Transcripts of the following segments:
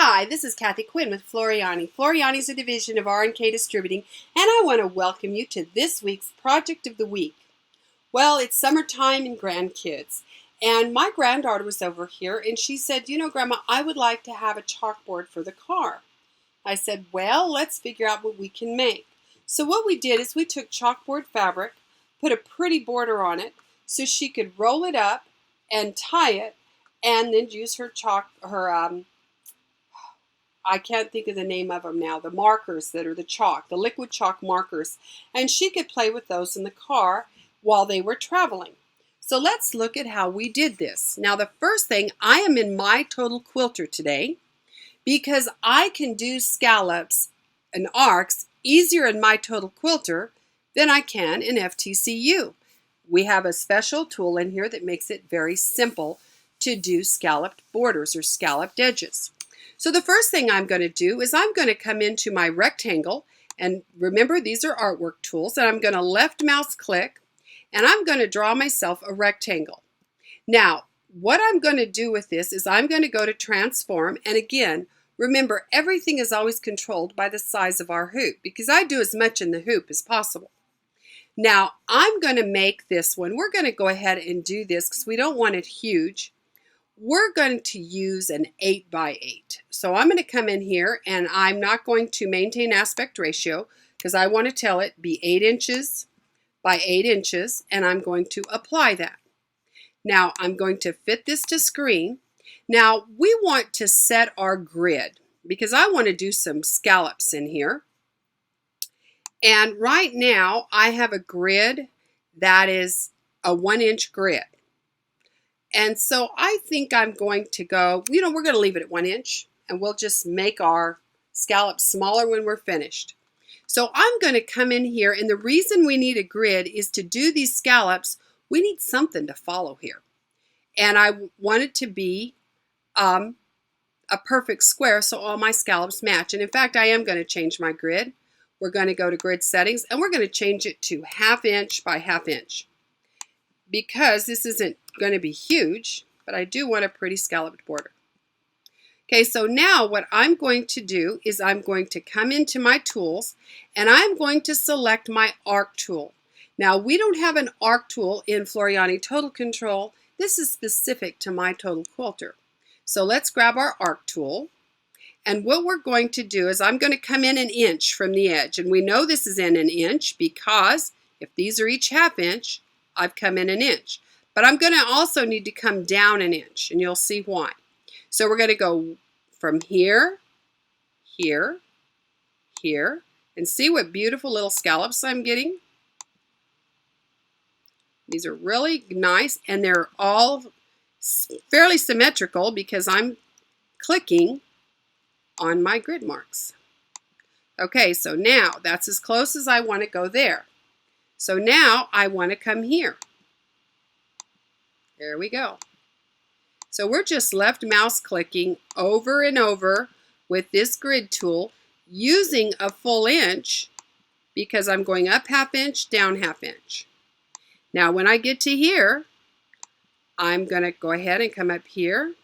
Hi, this is Kathi Quinn with Floriani. Floriani is a division of R&K Distributing, and I want to welcome you to this week's Project of the Week. Well, it's summertime and grandkids, and my granddaughter was over here, and she said, you know, Grandma, I would like to have a chalkboard for the car. I said, well, let's figure out what we can make. So what we did is we took chalkboard fabric, put a pretty border on it, so she could roll it up and tie it, and then use her I can't think of the name of them now, the markers that are the chalk, the liquid chalk markers. And she could play with those in the car while they were traveling. So let's look at how we did this. Now the first thing, I am in my Total Quilter today because I can do scallops and arcs easier in my Total Quilter than I can in FTCU. We have a special tool in here that makes it very simple to do scalloped borders or scalloped edges. So the first thing I'm going to do is I'm going to come into my rectangle, and remember these are artwork tools, and I'm going to left mouse click and I'm going to draw myself a rectangle. Now what I'm going to do with this is I'm going to go to transform, and again remember everything is always controlled by the size of our hoop because I do as much in the hoop as possible. Now I'm going to make this one, we're going to go ahead and do this because we don't want it huge. We're going to use an 8 by 8. So I'm going to come in here and I'm not going to maintain aspect ratio because I want to tell it be 8 inches by 8 inches, and I'm going to apply that. Now I'm going to fit this to screen. Now we want to set our grid because I want to do some scallops in here. And right now I have a grid that is a 1-inch grid. And so I think I'm going to go, we're going to leave it at 1 inch and we'll just make our scallops smaller when we're finished. So I'm going to come in here, and the reason we need a grid is to do these scallops, we need something to follow here. And I want it to be a perfect square so all my scallops match. And in fact, I am going to change my grid. We're going to go to grid settings and we're going to change it to 1/2 inch by 1/2 inch. Because this isn't going to be huge, but I do want a pretty scalloped border. Okay, so now what I'm going to do is I'm going to come into my tools and I'm going to select my arc tool. Now we don't have an arc tool in Floriani Total Control. This is specific to my Total Quilter. So let's grab our arc tool, and what we're going to do is I'm going to come in 1 inch from the edge, and we know this is in 1 inch because if these are each 1/2 inch, I've come in 1 inch, but I'm going to also need to come down 1 inch, and you'll see why. So we're going to go from here, here, here, and see what beautiful little scallops I'm getting. These are really nice, and they're all fairly symmetrical because I'm clicking on my grid marks. Okay, so now that's as close as I want to go there. So now I want to come here. There we go. So we're just left mouse clicking over and over with this grid tool using a full inch because I'm going up 1/2 inch, down 1/2 inch. Now when I get to here, I'm going to go ahead and come up here.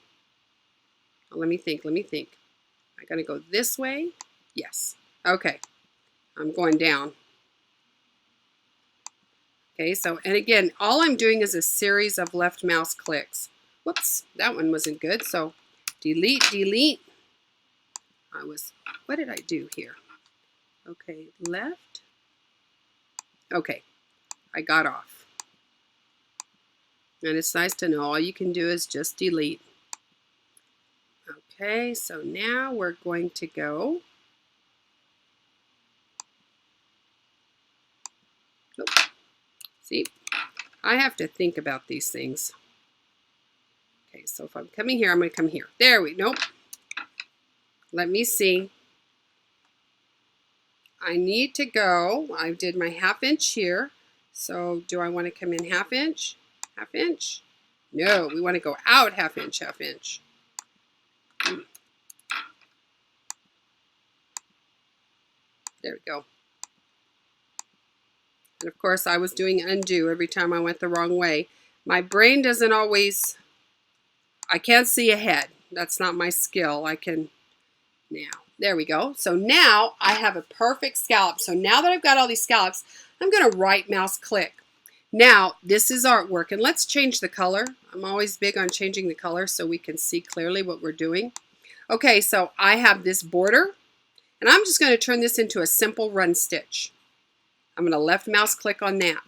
Oh, let me think. I'm going to go this way. Yes. Okay. I'm going down. Okay, so, and again, all I'm doing is a series of left mouse clicks. Whoops, that one wasn't good. So delete, delete. What did I do here? Okay, left. Okay, I got off. And it's nice to know all you can do is just delete. Okay, so now we're going to go. Nope. See, I have to think about these things. Okay, so if I'm coming here, I'm going to come here. There we go. Nope. Let me see. I need to go. I did my 1/2 inch here. So do I want to come in 1/2 inch? 1/2 inch? No, we want to go out 1/2 inch, 1/2 inch. There we go. And of course I was doing undo every time I went the wrong way. My brain doesn't always, I can't see ahead. That's not my skill. I can Now, there we go. So now I have a perfect scallop. So now that I've got all these scallops, I'm going to right mouse click. Now, this is artwork, and let's change the color. I'm always big on changing the color so we can see clearly what we're doing. Okay, so I have this border, and I'm just going to turn this into a simple run stitch. I'm going to left mouse click on that.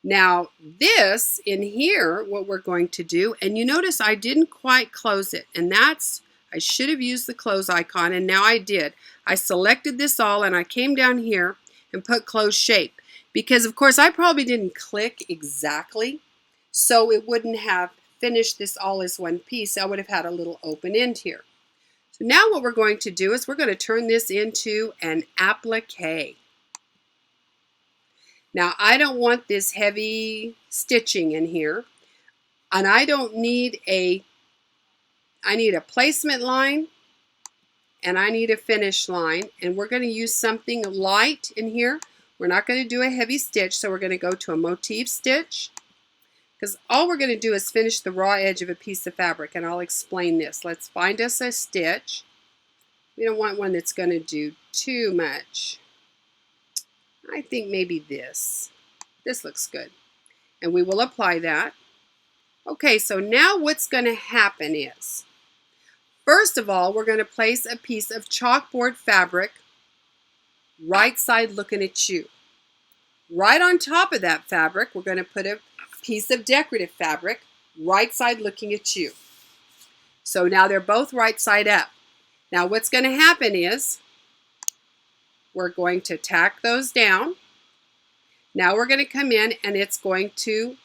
Now, this in here, what we're going to do, and you notice I didn't quite close it, and that's, I should have used the close icon, and now I did. I selected this all, and I came down here and put close shape. Because, of course, I probably didn't click exactly, so it wouldn't have finished this all as one piece. I would have had a little open end here. So now what we're going to do is we're going to turn this into an applique. Now, I don't want this heavy stitching in here, and I don't need I need a placement line, and I need a finish line, and we're going to use something light in here. We're not going to do a heavy stitch, so we're going to go to a motif stitch, because all we're going to do is finish the raw edge of a piece of fabric, and I'll explain this. Let's find us a stitch. We don't want one that's going to do too much. I think maybe this. This looks good. And we will apply that. Okay, so now what's going to happen is, first of all, we're going to place a piece of chalkboard fabric right side looking at you. Right on top of that fabric, we're going to put a piece of decorative fabric right side looking at you. So now they're both right side up. Now what's going to happen is we're going to tack those down. Now we're going to come in and it's going to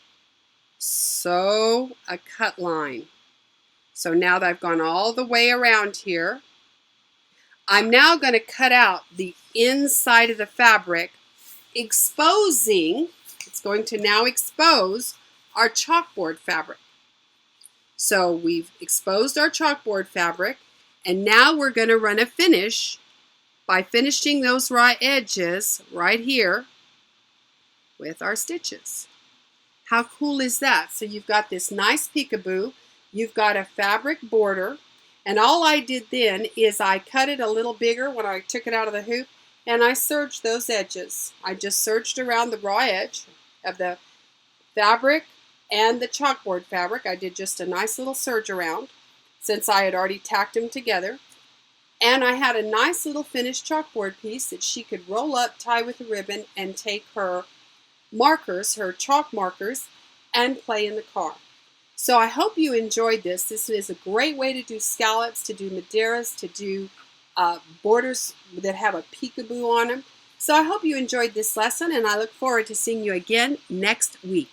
sew a cut line. So now that I've gone all the way around here, I'm now going to cut out the inside of the fabric, exposing, it's going to now expose our chalkboard fabric. So we've exposed our chalkboard fabric, and now we're going to run a finish by finishing those raw edges right here with our stitches. How cool is that? So you've got this nice peekaboo, you've got a fabric border, and all I did then is I cut it a little bigger when I took it out of the hoop, and I serged those edges. I just serged around the raw edge of the fabric and the chalkboard fabric. I did just a nice little serge around since I had already tacked them together. And I had a nice little finished chalkboard piece that she could roll up, tie with a ribbon, and take her markers, her chalk markers, and play in the car. So I hope you enjoyed this. This is a great way to do scallops, to do madeiras, to do borders that have a peekaboo on them. So I hope you enjoyed this lesson, and I look forward to seeing you again next week.